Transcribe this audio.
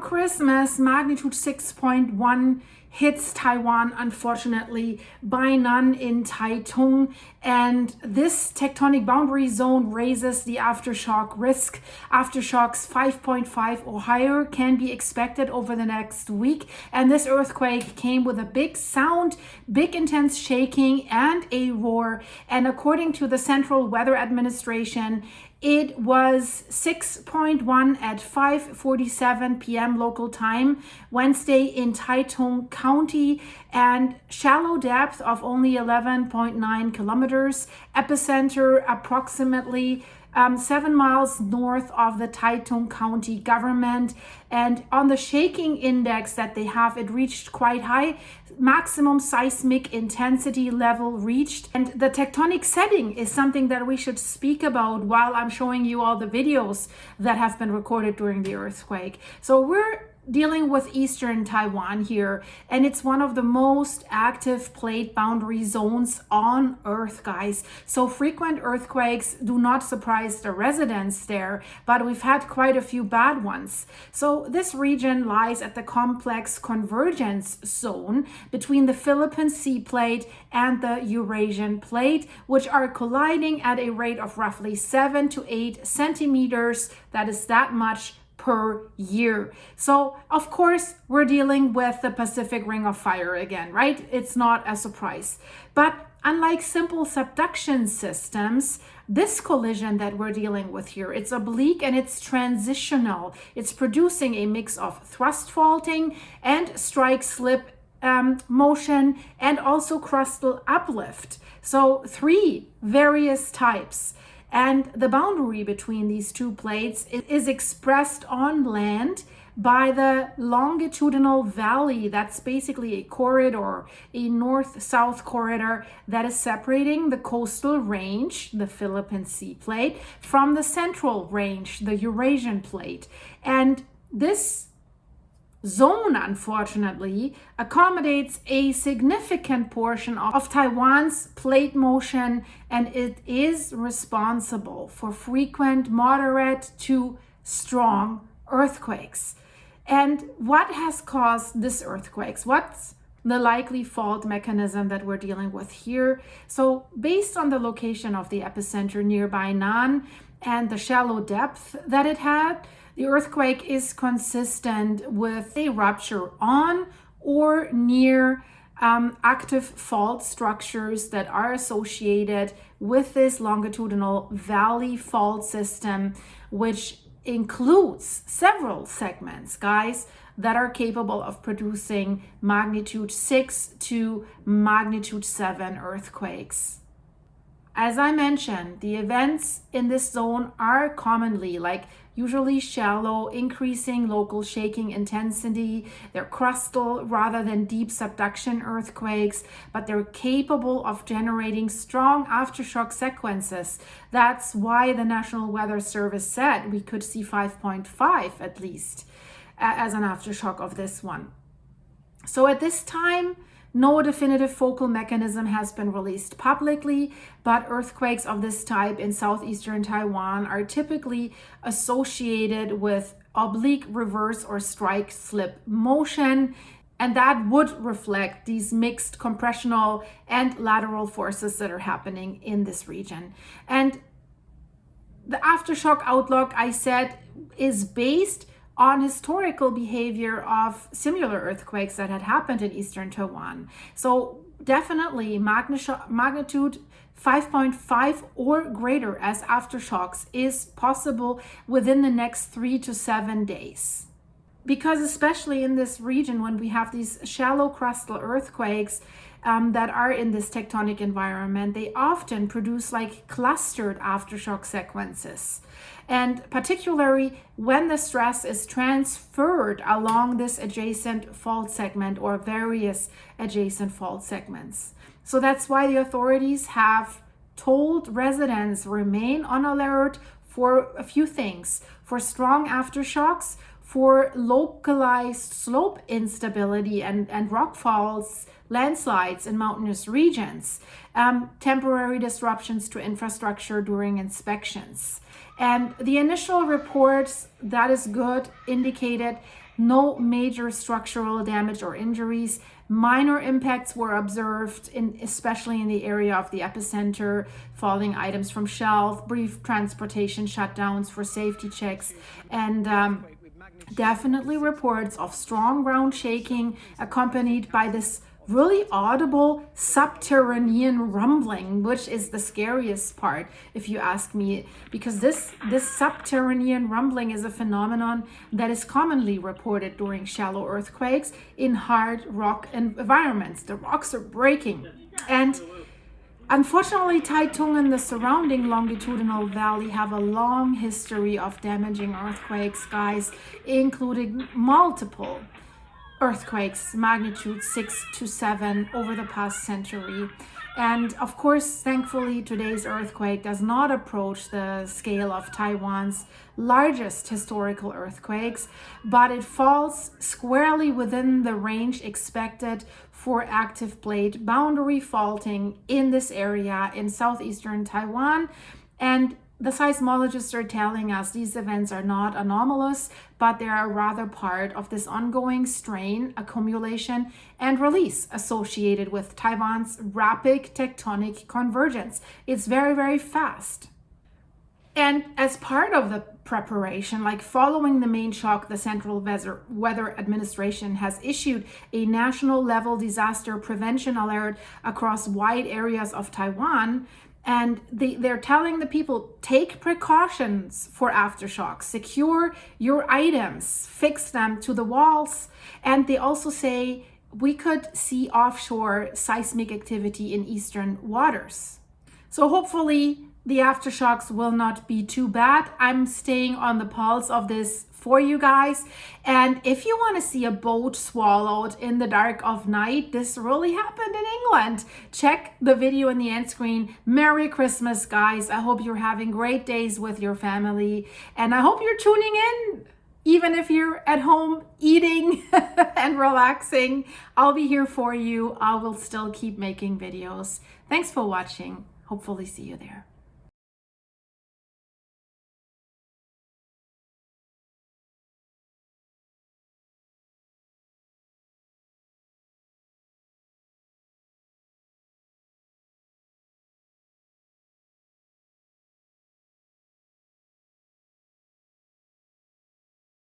Christmas, magnitude 6.1 hits Taiwan, unfortunately, Beinan in Taitung, and this tectonic boundary zone raises the aftershock risk. Aftershocks 5.5 or higher can be expected over the next week, and this earthquake came with a big sound, big intense shaking, and a roar. And according to the Central Weather Administration, it was 6.1 at 5:47 p.m. local time, Wednesday in Taitung County, and shallow depth of only 11.9 kilometers, epicenter approximately 7 miles north of the Taitung County Government. And on the shaking index that they have, it reached quite high, maximum seismic intensity level reached. And the tectonic setting is something that we should speak about while I'm showing you all the videos that have been recorded during the earthquake. So we're dealing with eastern Taiwan here, and it's one of the most active plate boundary zones on Earth, guys. So frequent earthquakes do not surprise the residents there, but we've had quite a few bad ones. So this region lies at the complex convergence zone between the Philippine Sea Plate and the Eurasian Plate, which are colliding at a rate of roughly 7 to 8 centimeters. That is that much per year. So of course we're dealing with the Pacific Ring of Fire again, right? It's not a surprise. But unlike simple subduction systems, this collision that we're dealing with here, it's oblique and it's transitional. It's producing a mix of thrust faulting and strike slip motion, and also crustal uplift. So 3 various types. And the boundary between these two plates is expressed on land by the longitudinal valley. That's basically a corridor, a north-south corridor that is separating the coastal range, the Philippine Sea Plate, from the central range, the Eurasian Plate. And this zone, unfortunately, accommodates a significant portion of Taiwan's plate motion, and it is responsible for frequent moderate to strong earthquakes. And what has caused this earthquakes? What's the likely fault mechanism that we're dealing with here? So based on the location of the epicenter near Beinan and the shallow depth that it had, the earthquake is consistent with a rupture on or near active fault structures that are associated with this longitudinal valley fault system, which includes several segments, guys, that are capable of producing magnitude 6 to magnitude 7 earthquakes. As I mentioned, the events in this zone are commonly usually shallow, increasing local shaking intensity. They're crustal rather than deep subduction earthquakes, but they're capable of generating strong aftershock sequences. That's why the National Weather Service said we could see 5.5 at least as an aftershock of this one. So at this time, no definitive focal mechanism has been released publicly, but earthquakes of this type in southeastern Taiwan are typically associated with oblique reverse or strike slip motion, and that would reflect these mixed compressional and lateral forces that are happening in this region. And the aftershock outlook, I said, is based on historical behavior of similar earthquakes that had happened in eastern Taiwan. So definitely magnitude 5.5 or greater as aftershocks is possible within the next 3 to 7 days. Because especially in this region, when we have these shallow crustal earthquakes that are in this tectonic environment, they often produce clustered aftershock sequences. And particularly when the stress is transferred along this adjacent fault segment or various adjacent fault segments. So that's why the authorities have told residents remain on alert for a few things: for strong aftershocks, for localized slope instability and rockfalls, landslides in mountainous regions, temporary disruptions to infrastructure during inspections. And the initial reports, that is good, indicated No major structural damage or injuries. Minor impacts were observed, especially in the area of the epicenter, falling items from shelf, brief transportation shutdowns for safety checks, and definitely reports of strong ground shaking accompanied by this really audible subterranean rumbling, which is the scariest part, if you ask me, because this subterranean rumbling is a phenomenon that is commonly reported during shallow earthquakes in hard rock environments. The rocks are breaking. And unfortunately, Taitung and the surrounding longitudinal valley have a long history of damaging earthquakes, guys, including multiple earthquakes, magnitude 6 to 7 over the past century. And of course, thankfully, today's earthquake does not approach the scale of Taiwan's largest historical earthquakes, but it falls squarely within the range expected for active plate boundary faulting in this area in southeastern Taiwan. And the seismologists are telling us these events are not anomalous, but they are rather part of this ongoing strain, accumulation, and release associated with Taiwan's rapid tectonic convergence. It's very, very fast. And as part of the preparation, like following the main shock, the Central Weather Administration has issued a national level disaster prevention alert across wide areas of Taiwan. And they're telling the people, take precautions for aftershocks, secure your items, fix them to the walls. And they also say we could see offshore seismic activity in eastern waters. So hopefully the aftershocks will not be too bad. I'm staying on the pulse of this for you guys. And if you want to see a boat swallowed in the dark of night, this really happened in England. Check the video in the end screen. Merry Christmas, guys. I hope you're having great days with your family. And I hope you're tuning in. Even if you're at home eating and relaxing, I'll be here for you. I will still keep making videos. Thanks for watching. Hopefully see you there.